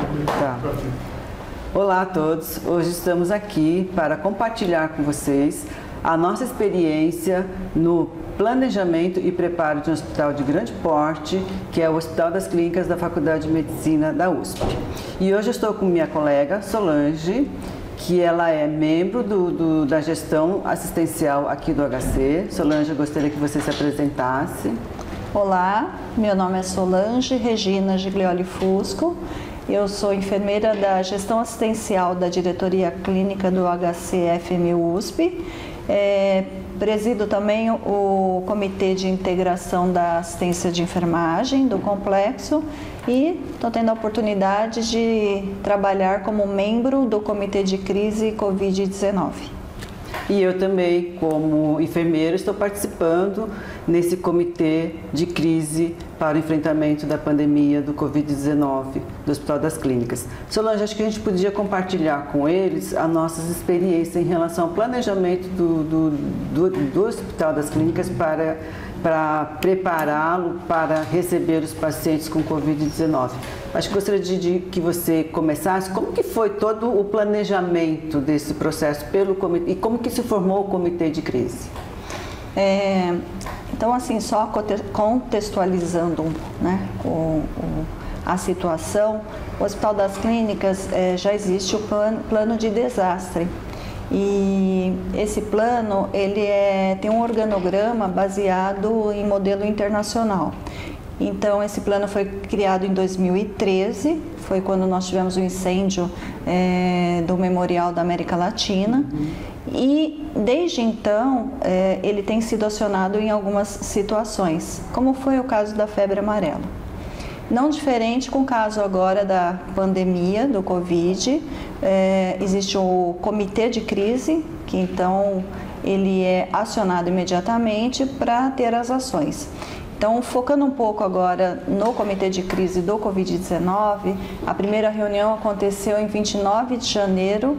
Tá. Olá a todos, hoje estamos aqui para compartilhar com vocês a nossa experiência no planejamento e preparo de um hospital de grande porte, que é o Hospital das Clínicas da Faculdade de Medicina da USP. E hoje eu estou com minha colega Solange, que ela é membro da gestão assistencial aqui do HC. Solange, eu gostaria que você se apresentasse. Olá, meu nome é Solange Regina Giglioli Fusco. Eu sou enfermeira da gestão assistencial da diretoria clínica do HC FMU USP. Presido também o Comitê de Integração da Assistência de Enfermagem do complexo e estou tendo a oportunidade de trabalhar como membro do Comitê de Crise Covid-19. E eu também, como enfermeira, estou participando nesse comitê de crise para o enfrentamento da pandemia do Covid-19 do Hospital das Clínicas. Solange, acho que a gente podia compartilhar com eles as nossas experiências em relação ao planejamento do Hospital das Clínicas para prepará-lo para receber os pacientes com Covid-19. Acho que gostaria de que você começasse. Como que foi todo o planejamento desse processo pelo comitê e como que se formou o comitê de crise? Então, assim, só contextualizando, né, a situação, o Hospital das Clínicas já existe o plano de desastre. E esse plano, ele tem um organograma baseado em modelo internacional. Então, esse plano foi criado em 2013, foi quando nós tivemos o incêndio do Memorial da América Latina. E, desde então, ele tem sido acionado em algumas situações, como foi o caso da febre amarela. Não diferente com o caso agora da pandemia do Covid, existe o comitê de crise, que então ele é acionado imediatamente para ter as ações. Então, focando um pouco agora no comitê de crise do Covid-19, a primeira reunião aconteceu em 29 de janeiro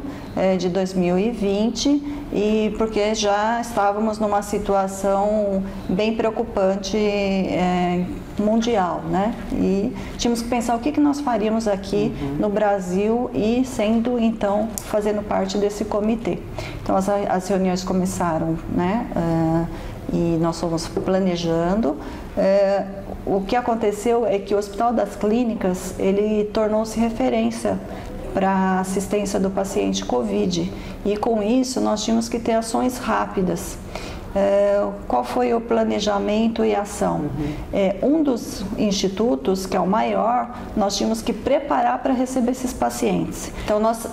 de 2020, e porque já estávamos numa situação bem preocupante mundial, né? E tínhamos que pensar o que nós faríamos aqui no Brasil e sendo, então, fazendo parte desse comitê. Então, as reuniões começaram, né? E nós fomos planejando. O que aconteceu é que o Hospital das Clínicas, ele tornou-se referência para a assistência do paciente COVID, e com isso nós tínhamos que ter ações rápidas. Qual foi o planejamento e ação? Um dos institutos, que é o maior, nós tínhamos que preparar para receber esses pacientes. Então nós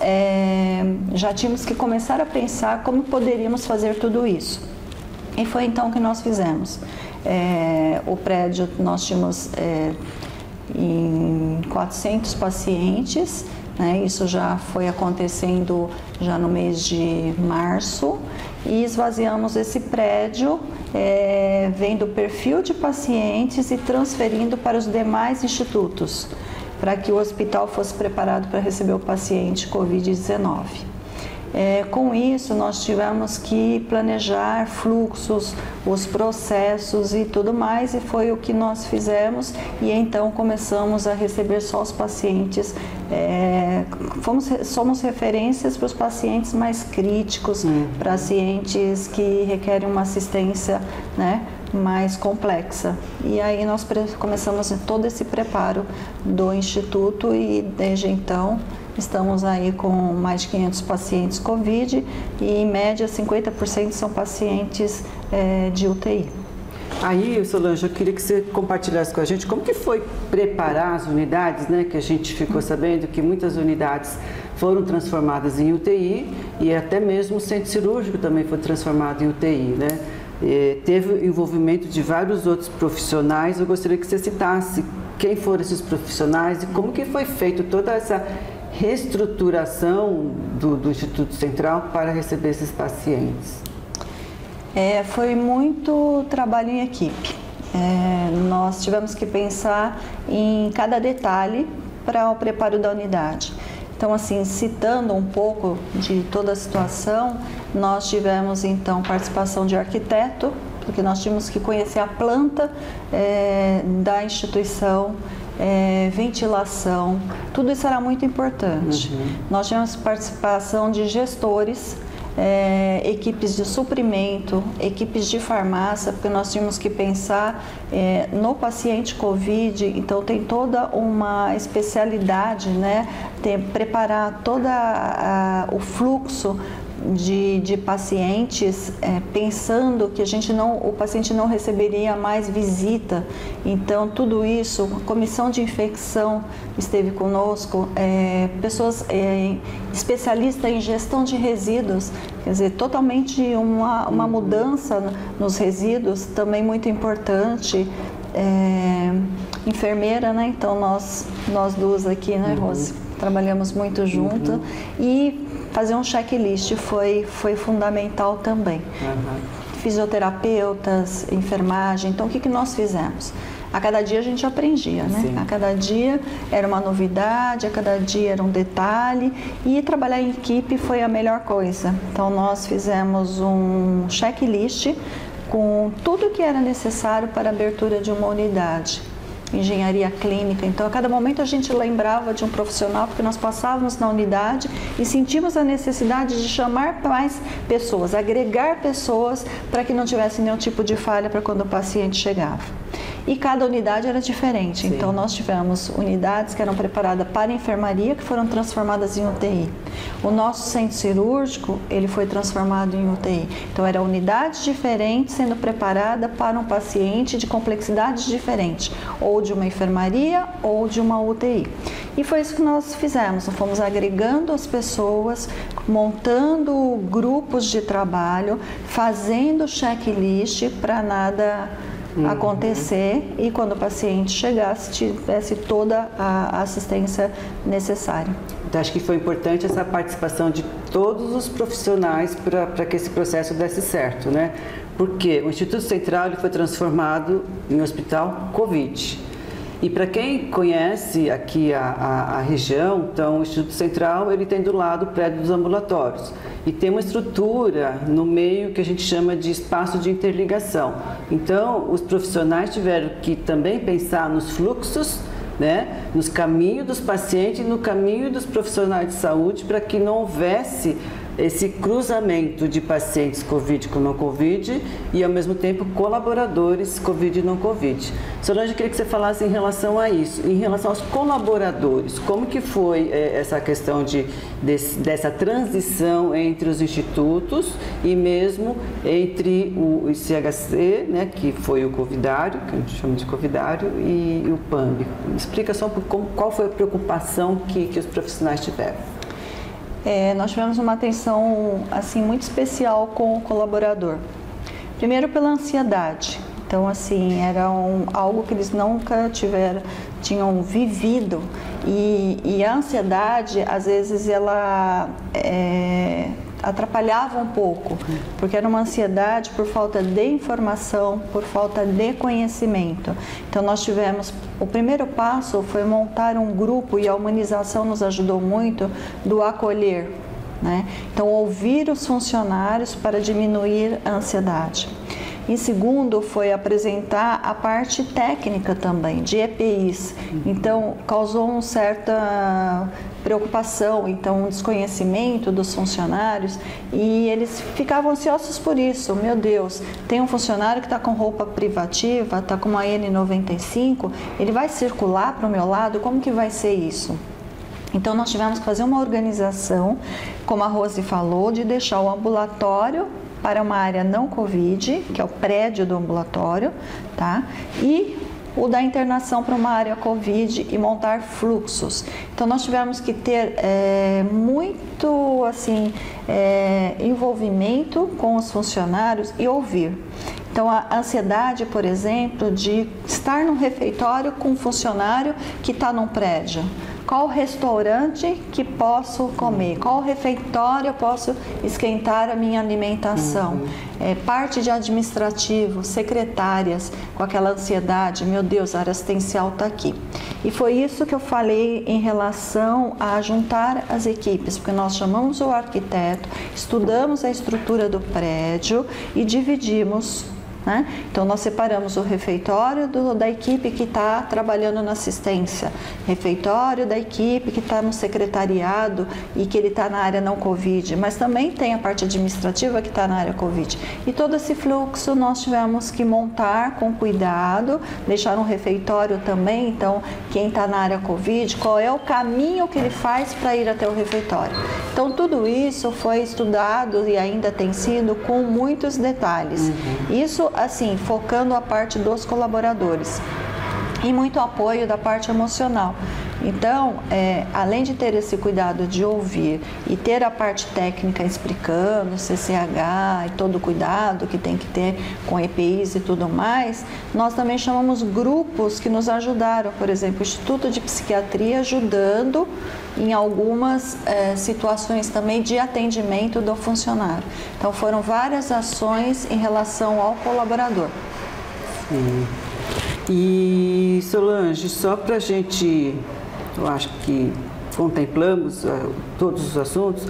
já tínhamos que começar a pensar como poderíamos fazer tudo isso. E foi então que nós fizemos. O prédio nós tínhamos em 400 pacientes, né? Isso já foi acontecendo já no mês de março, e esvaziamos esse prédio, vendo o perfil de pacientes e transferindo para os demais institutos, para que o hospital fosse preparado para receber o paciente Covid-19. Com isso, nós tivemos que planejar fluxos, os processos e tudo mais, e foi o que nós fizemos, e então começamos a receber só os pacientes, somos referências para os pacientes mais críticos, pacientes que requerem uma assistência, né, mais complexa. E aí nós começamos todo esse preparo do Instituto, e desde então estamos aí com mais de 500 pacientes COVID, e em média 50% são pacientes de UTI. Aí, Solange, eu queria que você compartilhasse com a gente como que foi preparar as unidades, né? Que a gente ficou sabendo que muitas unidades foram transformadas em UTI, e até mesmo o centro cirúrgico também foi transformado em UTI, né? Teve o envolvimento de vários outros profissionais. Eu gostaria que você citasse quem foram esses profissionais e como que foi feito toda essa reestruturação do Instituto Central para receber esses pacientes. Foi muito trabalho em equipe. Nós tivemos que pensar em cada detalhe para o preparo da unidade. Então, assim, citando um pouco de toda a situação, nós tivemos, então, participação de arquiteto, porque nós tínhamos que conhecer a planta da instituição, ventilação, tudo isso era muito importante. Nós tivemos participação de gestores, equipes de suprimento, equipes de farmácia, porque nós tínhamos que pensar no paciente COVID, então tem toda uma especialidade, né? Preparar todo o fluxo de pacientes, pensando que o paciente não receberia mais visita. Então, tudo isso, a comissão de infecção esteve conosco, pessoas especialistas em gestão de resíduos, quer dizer, totalmente uma mudança nos resíduos, também muito importante. Enfermeira, né? Então, nós duas aqui, né, Rose? Trabalhamos muito junto e fazer um checklist foi fundamental também. Fisioterapeutas, enfermagem, então o que nós fizemos? A cada dia a gente aprendia, né? Sim. A cada dia era uma novidade, a cada dia era um detalhe e trabalhar em equipe foi a melhor coisa. Então nós fizemos um checklist com tudo que era necessário para a abertura de uma unidade. Engenharia clínica, então a cada momento a gente lembrava de um profissional, porque nós passávamos na unidade e sentimos a necessidade de chamar mais pessoas, agregar pessoas para que não tivesse nenhum tipo de falha para quando o paciente chegava. E cada unidade era diferente. Sim. Então nós tivemos unidades que eram preparadas para enfermaria, que foram transformadas em UTI. O nosso centro cirúrgico, ele foi transformado em UTI. Então era unidades diferentes sendo preparada para um paciente de complexidades diferentes, ou de uma enfermaria ou de uma UTI. E foi isso que nós fizemos, nós fomos agregando as pessoas, montando grupos de trabalho, fazendo checklist para nada acontecer e quando o paciente chegasse, tivesse toda a assistência necessária. Então, acho que foi importante essa participação de todos os profissionais para que esse processo desse certo, né? Porque o Instituto Central ele foi transformado em hospital COVID. E para quem conhece aqui a região, então o Instituto Central ele tem do lado o prédio dos ambulatórios e tem uma estrutura no meio que a gente chama de espaço de interligação. Então os profissionais tiveram que também pensar nos fluxos, né, nos caminhos dos pacientes e no caminho dos profissionais de saúde para que não houvesse esse cruzamento de pacientes COVID com não COVID e, ao mesmo tempo, colaboradores COVID e não COVID. Solange, eu queria que você falasse em relação a isso, em relação aos colaboradores, como que foi essa questão dessa transição entre os institutos e mesmo entre o ICHC, né, que foi o covidário, que a gente chama de covidário, e o PAMB. Explica só qual foi a preocupação que os profissionais tiveram. Nós tivemos uma atenção assim muito especial com o colaborador. Primeiro pela ansiedade. Então assim, era algo que eles nunca tinham vivido e a ansiedade às vezes ela atrapalhava um pouco, porque era uma ansiedade por falta de informação, por falta de conhecimento. Então nós tivemos, o primeiro passo foi montar um grupo e a humanização nos ajudou muito do acolher, né? Então ouvir os funcionários para diminuir a ansiedade. E segundo, foi apresentar a parte técnica também, de EPIs. Então, causou uma certa preocupação, então um desconhecimento dos funcionários e eles ficavam ansiosos por isso. Meu Deus, tem um funcionário que está com roupa privativa, está com uma N95, ele vai circular para o meu lado, como que vai ser isso? Então nós tivemos que fazer uma organização, como a Rose falou, de deixar o ambulatório para uma área não Covid, que é o prédio do ambulatório, tá? E o da internação para uma área Covid e montar fluxos. Então nós tivemos que ter muito assim, envolvimento com os funcionários e ouvir. Então a ansiedade, por exemplo, de estar num refeitório com um funcionário que está num prédio. Qual restaurante que posso comer? Qual refeitório eu posso esquentar a minha alimentação? Parte de administrativo, secretárias, com aquela ansiedade, meu Deus, a área assistencial está aqui. E foi isso que eu falei em relação a juntar as equipes, porque nós chamamos o arquiteto, estudamos a estrutura do prédio e dividimos né? Então, nós separamos o refeitório da equipe que está trabalhando na assistência, refeitório da equipe que está no secretariado e que ele está na área não Covid, mas também tem a parte administrativa que está na área Covid. E todo esse fluxo nós tivemos que montar com cuidado, deixar um refeitório também, então, quem está na área Covid, qual é o caminho que ele faz para ir até o refeitório. Então, tudo isso foi estudado e ainda tem sido com muitos detalhes. Isso, assim, focando a parte dos colaboradores e muito apoio da parte emocional. Então, além de ter esse cuidado de ouvir e ter a parte técnica explicando, CCH e todo o cuidado que tem que ter com EPIs e tudo mais, nós também chamamos grupos que nos ajudaram, por exemplo, o Instituto de Psiquiatria ajudando em algumas situações também de atendimento do funcionário. Então, foram várias ações em relação ao colaborador. Sim. E, Solange, só para a gente, eu acho que contemplamos todos os assuntos,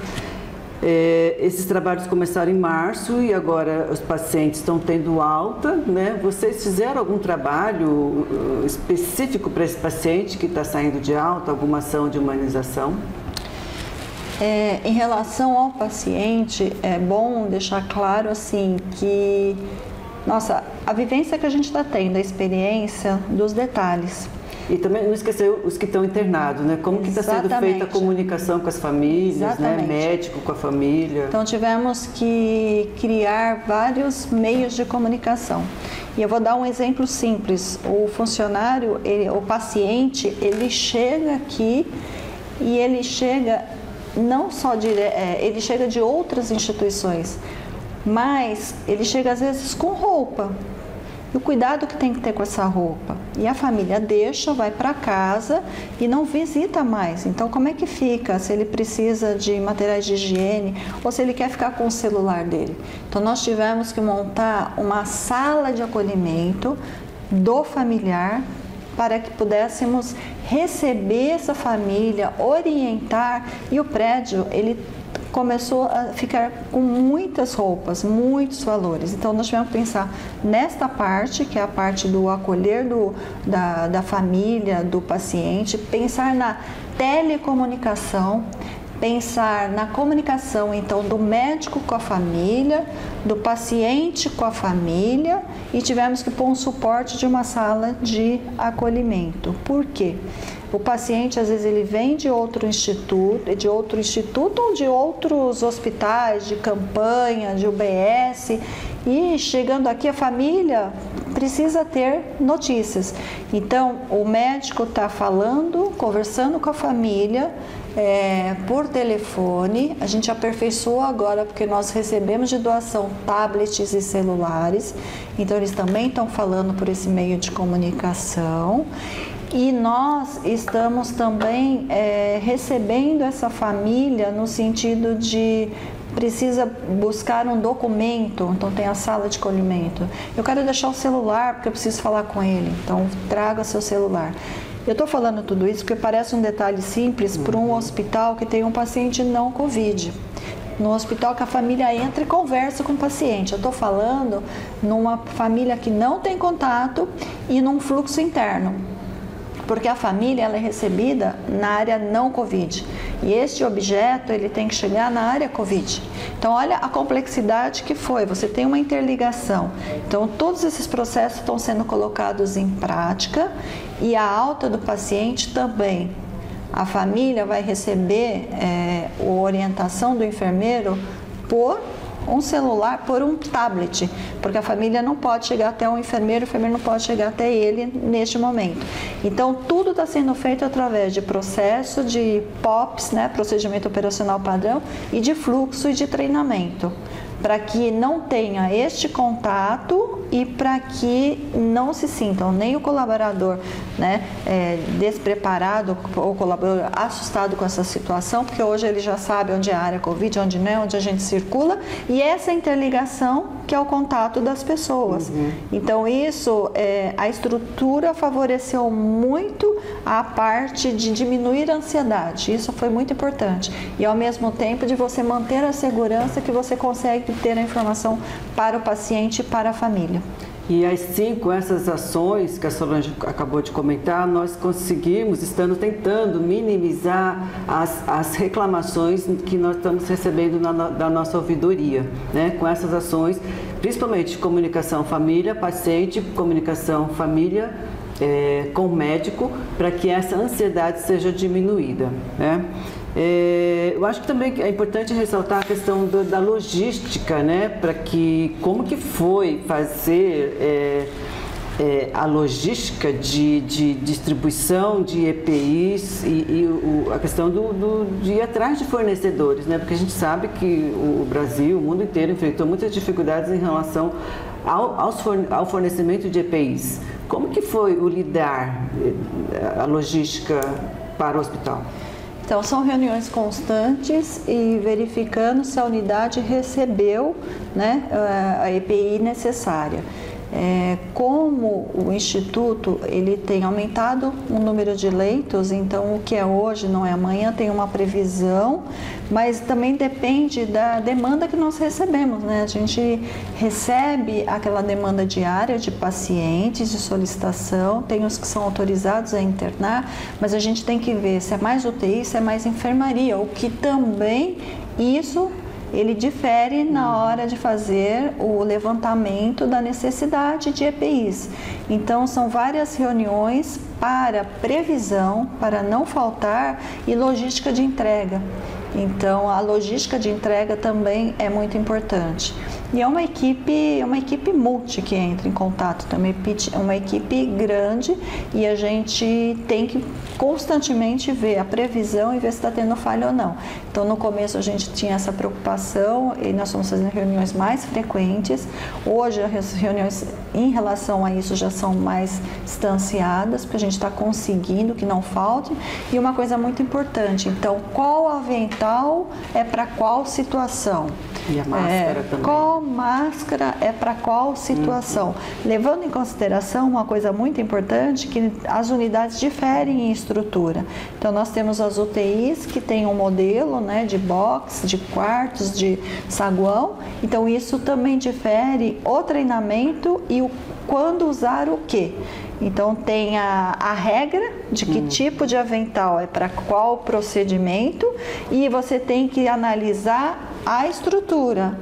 esses trabalhos começaram em março e agora os pacientes estão tendo alta, né? Vocês fizeram algum trabalho específico para esse paciente que está saindo de alta, alguma ação de humanização? Em relação ao paciente, é bom deixar claro assim que a vivência que a gente está tendo, a experiência dos detalhes. E também não esquecer os que estão internados, né? Como que está sendo feita a comunicação com as famílias, né? Médico com a família. Então tivemos que criar vários meios de comunicação. E eu vou dar um exemplo simples. O funcionário, o paciente, ele chega aqui e ele chega não só ele chega de outras instituições, mas ele chega às vezes com roupa. E o cuidado que tem que ter com essa roupa. E a família deixa, vai para casa e não visita mais. Então, como é que fica se ele precisa de materiais de higiene ou se ele quer ficar com o celular dele? Então, nós tivemos que montar uma sala de acolhimento do familiar para que pudéssemos receber essa família, orientar. E o prédio, ele começou a ficar com muitas roupas, muitos valores. Então, nós tivemos que pensar nesta parte, que é a parte do acolher da família, do paciente, pensar na telecomunicação, pensar na comunicação, então, do médico com a família, do paciente com a família, e tivemos que pôr um suporte de uma sala de acolhimento. Por quê? O paciente, às vezes, ele vem de outro instituto ou de outros hospitais, de campanha, de UBS, e chegando aqui a família precisa ter notícias. Então, o médico está falando, conversando com a família, por telefone. A gente aperfeiçoou agora porque nós recebemos de doação tablets e celulares, então eles também estão falando por esse meio de comunicação. E nós estamos também recebendo essa família no sentido de precisa buscar um documento, então tem a sala de acolhimento. Eu quero deixar o celular porque eu preciso falar com ele, então traga seu celular. Eu estou falando tudo isso porque parece um detalhe simples para um hospital que tem um paciente não Covid. No hospital que a família entra e conversa com o paciente. Eu estou falando numa família que não tem contato e num fluxo interno. Porque a família ela é recebida na área não Covid. E este objeto ele tem que chegar na área Covid. Então, olha a complexidade que foi. Você tem uma interligação. Então, todos esses processos estão sendo colocados em prática e a alta do paciente também. A família vai receber a orientação do enfermeiro por um celular, por um tablet, porque a família não pode chegar até o enfermeiro não pode chegar até ele neste momento. Então, tudo está sendo feito através de processo de POPs, né, procedimento operacional padrão, e de fluxo e de treinamento, para que não tenha este contato e para que não se sintam nem o colaborador, né, despreparado ou colaborador assustado com essa situação, porque hoje ele já sabe onde é a área Covid, onde não é, onde a gente circula, e essa interligação que é o contato das pessoas. Então isso, a estrutura favoreceu muito a parte de diminuir a ansiedade, isso foi muito importante. E ao mesmo tempo de você manter a segurança que você consegue ter a informação para o paciente e para a família. E assim, com essas ações que a Solange acabou de comentar, nós estamos tentando minimizar as reclamações que nós estamos recebendo da nossa ouvidoria, né? Com essas ações, principalmente comunicação família-paciente, comunicação família com o médico, para que essa ansiedade seja diminuída, né? Eu acho que também é importante ressaltar a questão da logística, né? Para que, como que foi fazer a logística de distribuição de EPIs e a questão de ir atrás de fornecedores, né? Porque a gente sabe que o Brasil, o mundo inteiro enfrentou muitas dificuldades em relação ao fornecimento de EPIs. Como que foi o lidar, a logística para o hospital? Então, são reuniões constantes e verificando se a unidade recebeu, né, a EPI necessária. Como o Instituto ele tem aumentado o número de leitos, então o que é hoje não é amanhã, tem uma previsão, mas também depende da demanda que nós recebemos, né? A gente recebe aquela demanda diária de pacientes, de solicitação, tem os que são autorizados a internar, mas a gente tem que ver se é mais UTI, se é mais enfermaria, o que também isso ele difere na hora de fazer o levantamento da necessidade de EPIs. Então, são várias reuniões para previsão, para não faltar, e logística de entrega. Então, a logística de entrega também é muito importante. E é uma equipe multi que entra em contato também, é uma equipe grande e a gente tem que constantemente ver a previsão e ver se está tendo falha ou não. Então, no começo a gente tinha essa preocupação e nós estamos fazendo reuniões mais frequentes. Hoje as reuniões em relação a isso já são mais distanciadas, porque a gente está conseguindo que não falte. E uma coisa muito importante, então, qual avental é para qual situação? E a máscara também. Qual máscara é para qual situação? Levando em consideração uma coisa muito importante, que as unidades diferem em estrutura. Então, nós temos as UTIs que tem um modelo, né, de box, de quartos, de saguão. Então, isso também difere o treinamento e o quando usar o quê. Então, tem a regra de que tipo de avental é para qual procedimento e você tem que analisar a estrutura,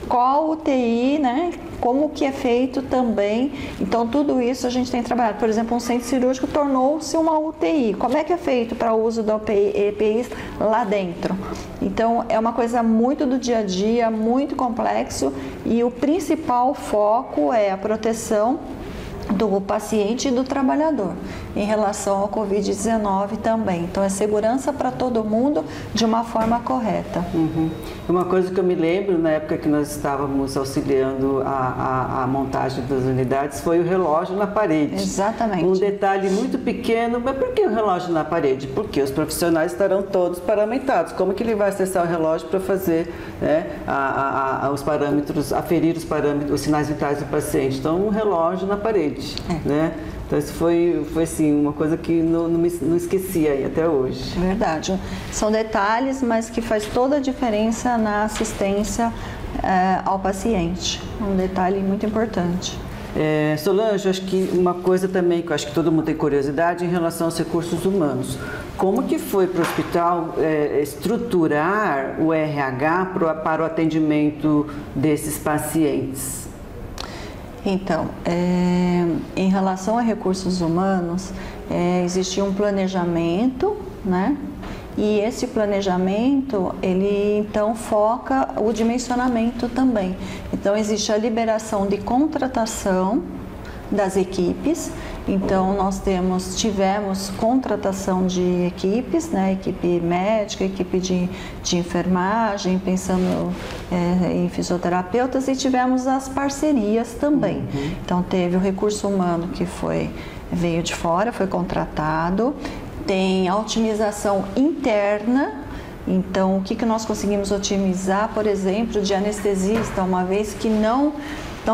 qual UTI, né? Como que é feito também. Então, tudo isso a gente tem trabalhado. Por exemplo, um centro cirúrgico tornou-se uma UTI. Como é que é feito para o uso da EPIs lá dentro? Então, é uma coisa muito do dia a dia, muito complexo, e o principal foco é a proteção do paciente e do trabalhador em relação ao Covid-19 também. Então, é segurança para todo mundo de uma forma correta. Uma coisa que eu me lembro, na época que nós estávamos auxiliando a montagem das unidades, foi o relógio na parede. Exatamente. Um detalhe muito pequeno, mas por que o relógio na parede? Porque os profissionais estarão todos paramentados. Como que ele vai acessar o relógio para fazer, né, os parâmetros, aferir os parâmetros, os sinais vitais do paciente? Então, um relógio na parede, né? Então, isso foi assim, uma coisa que não esqueci aí até hoje. Verdade. São detalhes, mas que faz toda a diferença na assistência ao paciente. Um detalhe muito importante. Solange, acho que uma coisa também que eu acho que todo mundo tem curiosidade em relação aos recursos humanos. Como que foi para o hospital estruturar o RH para o atendimento desses pacientes? Então, em relação a recursos humanos, existia um planejamento, né? E esse planejamento, ele então foca o dimensionamento também. Então, existe a liberação de contratação das equipes. Então, nós tivemos contratação de equipes, né? Equipe médica, equipe de enfermagem, pensando em fisioterapeutas, e tivemos as parcerias também. Então, teve o recurso humano que veio de fora, foi contratado, tem a otimização interna, Então, o que nós conseguimos otimizar, por exemplo, de anestesista, uma vez que não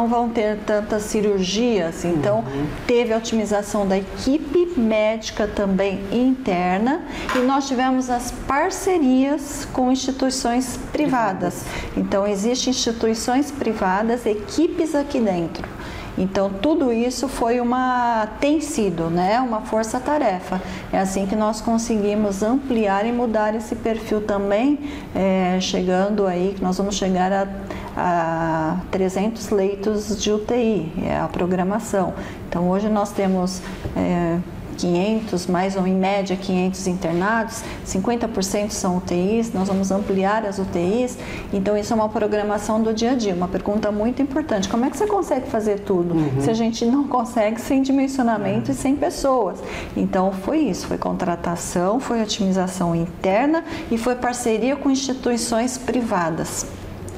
vão ter tantas cirurgias, então teve a otimização da equipe médica também interna, e nós tivemos as parcerias com instituições privadas. Então, existem instituições privadas, equipes aqui dentro. Então, tudo isso tem sido, né, uma força-tarefa. É assim que nós conseguimos ampliar e mudar esse perfil também, chegando aí, que nós vamos chegar a 300 leitos de UTI, é a programação. Então, hoje nós temos 500, mais ou em média 500 internados, 50% são UTIs, nós vamos ampliar as UTIs, então isso é uma programação do dia a dia. Uma pergunta muito importante: como é que você consegue fazer tudo se a gente não consegue sem dimensionamento e sem pessoas? Então foi isso, foi contratação, foi otimização interna e foi parceria com instituições privadas,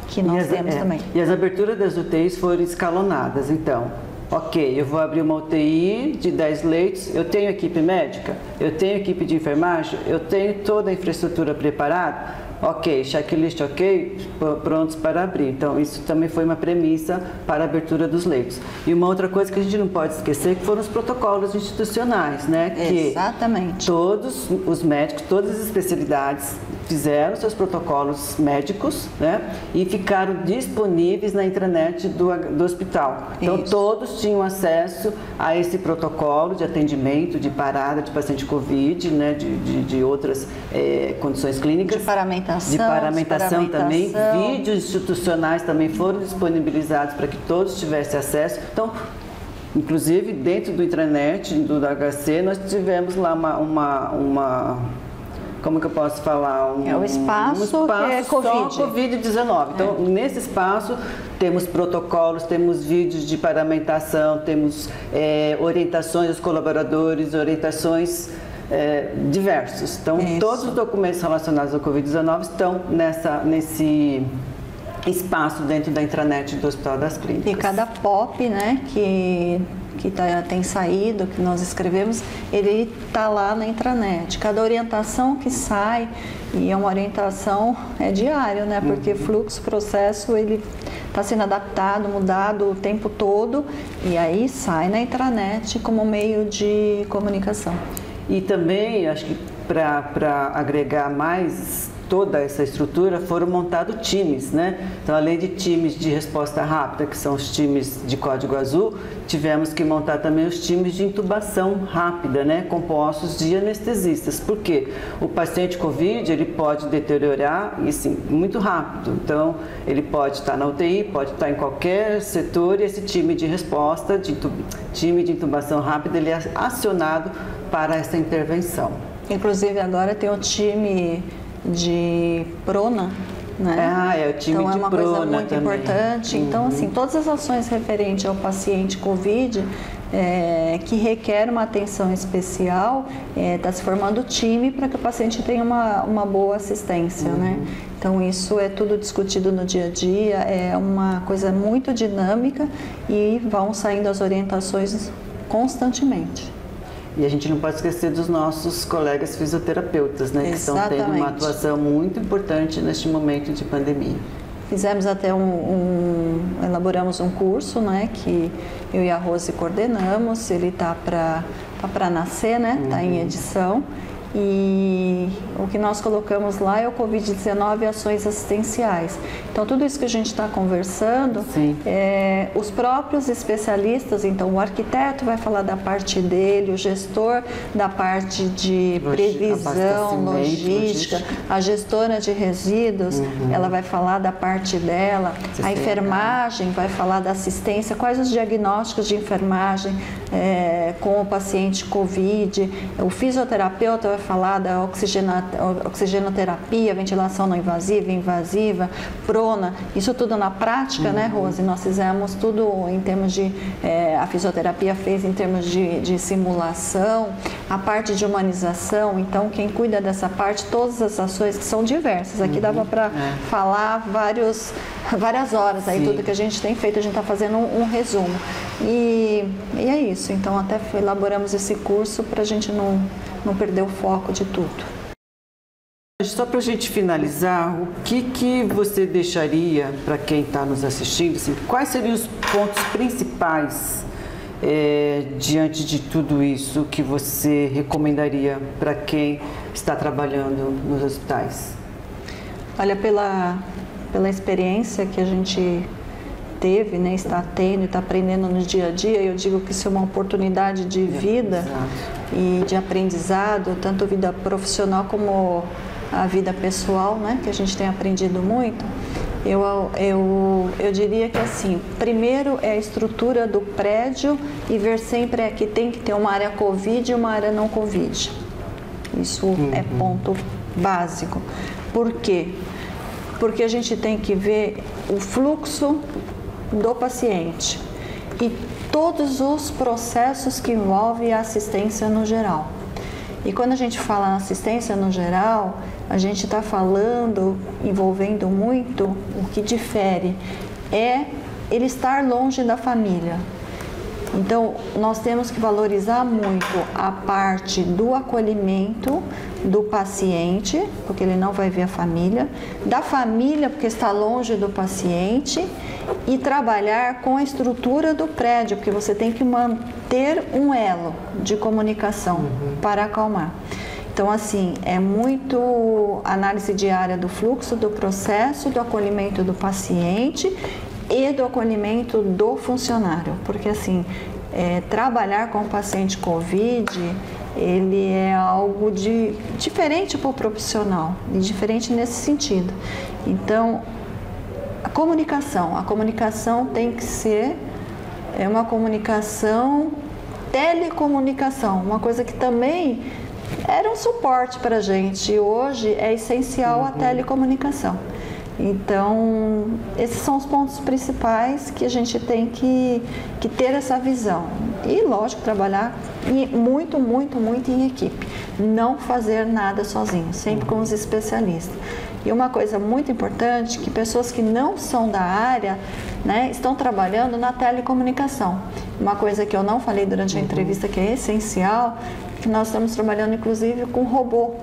que nós temos também. E as aberturas das UTIs foram escalonadas, então. Ok, eu vou abrir uma UTI de 10 leitos, eu tenho equipe médica, eu tenho equipe de enfermagem, eu tenho toda a infraestrutura preparada, ok, checklist ok, prontos para abrir. Então, isso também foi uma premissa para a abertura dos leitos. E uma outra coisa que a gente não pode esquecer, que foram os protocolos institucionais, né? Exatamente. Que todos os médicos, todas as especialidades fizeram seus protocolos médicos, né? E ficaram disponíveis na intranet do hospital. Então, todos tinham acesso a esse protocolo de atendimento, de parada de paciente COVID, né? De outras condições clínicas. De paramentação também. Vídeos institucionais também foram disponibilizados para que todos tivessem acesso. Então, inclusive, dentro do intranet do HC, nós tivemos lá uma como que eu posso falar? O espaço que é Covid. Só Covid-19. Então, nesse espaço, temos protocolos, temos vídeos de paramentação, temos orientações dos colaboradores, orientações diversos. Então, todos os documentos relacionados ao Covid-19 estão nesse espaço dentro da intranet do Hospital das Clínicas. E cada POP, né, que tem saído, que nós escrevemos, ele está lá na intranet. Cada orientação que sai, e é uma orientação diária, né, porque fluxo, processo, ele está sendo adaptado, mudado o tempo todo, e aí sai na intranet como meio de comunicação. E também, acho que para agregar mais toda essa estrutura, foram montados times, né? Então, além de times de resposta rápida, que são os times de código azul, tivemos que montar também os times de intubação rápida, né? Compostos de anestesistas. Por quê? O paciente COVID, ele pode deteriorar, e sim, muito rápido. Então, ele pode estar na UTI, pode estar em qualquer setor, e esse time de resposta, time de intubação rápida, ele é acionado para essa intervenção. Inclusive, agora tem o time de prona, né? O time então, de é uma prona coisa muito também. importante. Então, assim, todas as ações referentes ao paciente COVID, que requer uma atenção especial, está se formando time para que o paciente tenha uma boa assistência, né? Então, isso é tudo discutido no dia a dia, é uma coisa muito dinâmica e vão saindo as orientações constantemente. E a gente não pode esquecer dos nossos colegas fisioterapeutas, né? Que estão tendo uma atuação muito importante neste momento de pandemia. Fizemos até elaboramos um curso, né? Que eu e a Rose coordenamos, ele está para nascer, né? Está em edição. E o que nós colocamos lá é o Covid-19 e ações assistenciais. Então, tudo isso que a gente está conversando, os próprios especialistas, então o arquiteto vai falar da parte dele, o gestor da parte de previsão, logística, a gestora de resíduos, ela vai falar da parte dela, a enfermagem vai falar da assistência, quais os diagnósticos de enfermagem com o paciente COVID, o fisioterapeuta vai falar da oxigenoterapia, ventilação não invasiva, invasiva, prona, isso tudo na prática, né, Rose? Nós fizemos tudo em termos de, a fisioterapia fez em termos de simulação, a parte de humanização, então quem cuida dessa parte, todas as ações que são diversas, aqui dava para falar várias horas, aí tudo que a gente tem feito, a gente está fazendo um resumo. E é isso, então até elaboramos esse curso para a gente não perder o foco de tudo. Só para a gente finalizar, o que você deixaria para quem está nos assistindo? Assim, quais seriam os pontos principais diante de tudo isso que você recomendaria para quem está trabalhando nos hospitais? Olha, pela experiência que a gente teve, né, está tendo e está aprendendo no dia a dia, eu digo que isso é uma oportunidade de vida e de aprendizado, tanto vida profissional como a vida pessoal, né, que a gente tem aprendido muito. Eu diria que assim, primeiro é a estrutura do prédio e ver sempre que tem que ter uma área Covid e uma área não Covid. Isso é ponto básico. Por quê? Porque a gente tem que ver o fluxo do paciente e todos os processos que envolvem a assistência no geral. E quando a gente fala na assistência no geral, a gente está falando, envolvendo muito, o que difere é ele estar longe da família. Então, nós temos que valorizar muito a parte do acolhimento do paciente, porque ele não vai ver a família, da família, porque está longe do paciente, e trabalhar com a estrutura do prédio, porque você tem que manter um elo de comunicação para acalmar. Então, assim, é muito análise diária do fluxo, do processo, do acolhimento do paciente e do acolhimento do funcionário, porque assim, trabalhar com o paciente Covid, ele é algo diferente para o profissional, e diferente nesse sentido. Então, a comunicação tem que ser uma comunicação, telecomunicação, uma coisa que também era um suporte para a gente, e hoje é essencial a telecomunicação. Então, esses são os pontos principais que a gente tem que ter essa visão. E, lógico, trabalhar muito em equipe. Não fazer nada sozinho, sempre com os especialistas. E uma coisa muito importante, que pessoas que não são da área, né, estão trabalhando na telecomunicação. Uma coisa que eu não falei durante a entrevista, que é essencial, que nós estamos trabalhando, inclusive, com robô.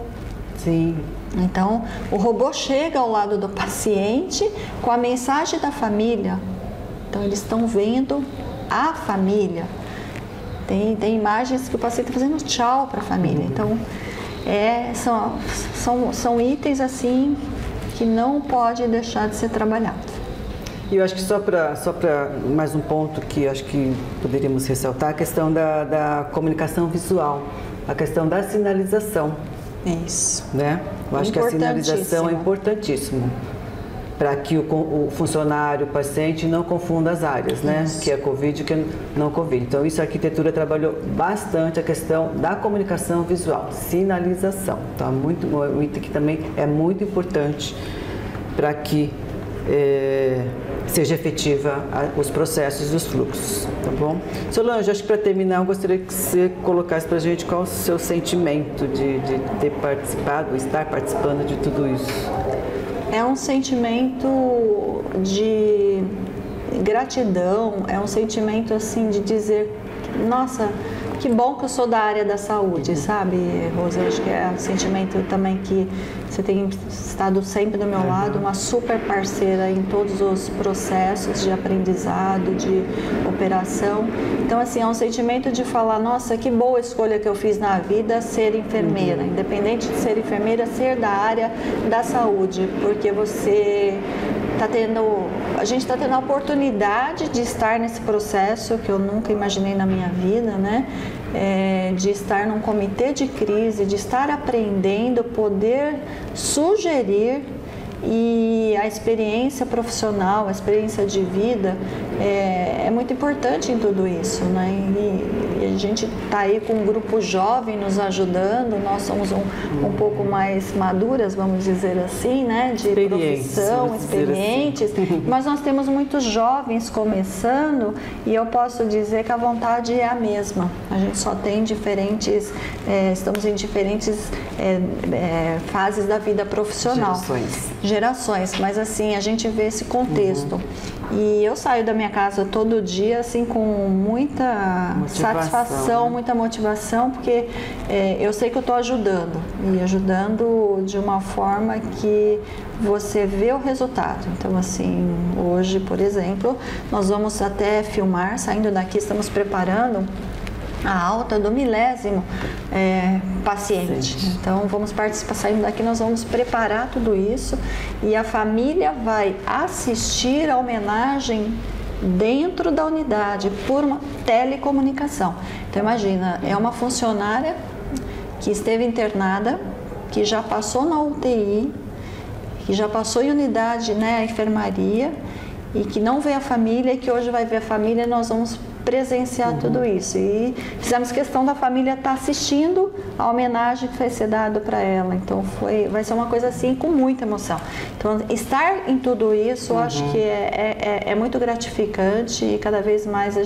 Sim. Então, o robô chega ao lado do paciente com a mensagem da família. Então, eles estão vendo a família. Tem imagens que o paciente está fazendo tchau para a família. Então, são itens assim que não pode deixar de ser trabalhado. E eu acho que só para mais um ponto que acho que poderíamos ressaltar, a questão da comunicação visual, a questão da sinalização. Isso. Né? Eu acho que a sinalização é importantíssimo para que o funcionário, o paciente não confunda as áreas, né? Que é Covid e que é não Covid. Então, isso a arquitetura trabalhou bastante a questão da comunicação visual, sinalização. Então, um item que também é muito importante para que seja efetiva os processos e os fluxos, tá bom? Solange, acho que para terminar eu gostaria que você colocasse para a gente qual o seu sentimento de ter participado, estar participando de tudo isso. É um sentimento de gratidão, é um sentimento assim de dizer, nossa, que bom que eu sou da área da saúde, sabe, Rosa? Eu acho que é um sentimento também que você tem estado sempre do meu lado, uma super parceira em todos os processos de aprendizado, de operação. Então, assim, é um sentimento de falar, nossa, que boa escolha que eu fiz na vida ser enfermeira, independente de ser enfermeira, ser da área da saúde, porque você a gente está tendo a oportunidade de estar nesse processo que eu nunca imaginei na minha vida, né? De estar num comitê de crise, de estar aprendendo, poder sugerir, e a experiência profissional, a experiência de vida é muito importante em tudo isso, né? E a gente está aí com um grupo jovem nos ajudando, nós somos um pouco mais maduras, vamos dizer assim, né? De profissão, experientes, assim. Mas nós temos muitos jovens começando, e eu posso dizer que a vontade é a mesma. A gente só tem estamos em diferentes fases da vida profissional. Gerações, mas assim, a gente vê esse contexto. E eu saio da minha casa todo dia assim com muita satisfação, muita motivação, porque eu sei que eu estou ajudando, e ajudando de uma forma que você vê o resultado. Então, assim, hoje, por exemplo, nós vamos até filmar, saindo daqui, estamos preparando a alta do 1000º paciente. Então, vamos participar, saindo daqui, nós vamos preparar tudo isso e a família vai assistir a homenagem dentro da unidade por uma telecomunicação. Então, imagina, é uma funcionária que esteve internada, que já passou na UTI, que já passou em unidade, né, a enfermaria, e que não vê a família, e que hoje vai ver a família, e nós vamos presenciar tudo isso. E fizemos questão da família estar assistindo a homenagem que vai ser dada para ela. Então vai ser uma coisa assim com muita emoção. Então estar em tudo isso, eu acho que é muito gratificante, e cada vez mais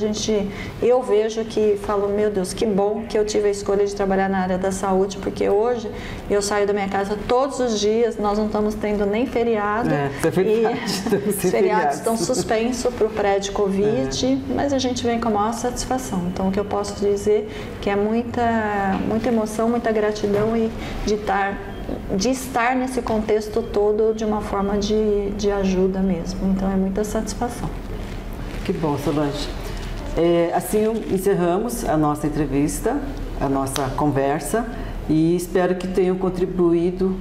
eu vejo que falo, meu Deus, que bom que eu tive a escolha de trabalhar na área da saúde, porque hoje eu saio da minha casa todos os dias, nós não estamos tendo nem feriado, e os feriados estão suspensos para o pré-Covid, mas a gente vem com a maior satisfação. Então, o que eu posso dizer que é muita emoção, muita gratidão, e de estar nesse contexto todo de uma forma de ajuda mesmo. Então, é muita satisfação. Que bom, Solange. Assim encerramos a nossa entrevista, a nossa conversa, e espero que tenham contribuído.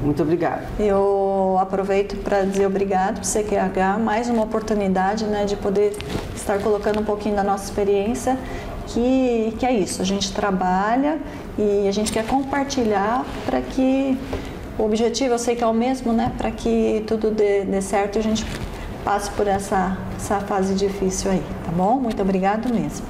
Muito obrigada. Eu aproveito para dizer obrigado para o CQH, mais uma oportunidade, né, de poder estar colocando um pouquinho da nossa experiência, que é isso, a gente trabalha e a gente quer compartilhar para que o objetivo, eu sei que é o mesmo, né, para que tudo dê certo e a gente passe por essa fase difícil aí, tá bom? Muito obrigado mesmo.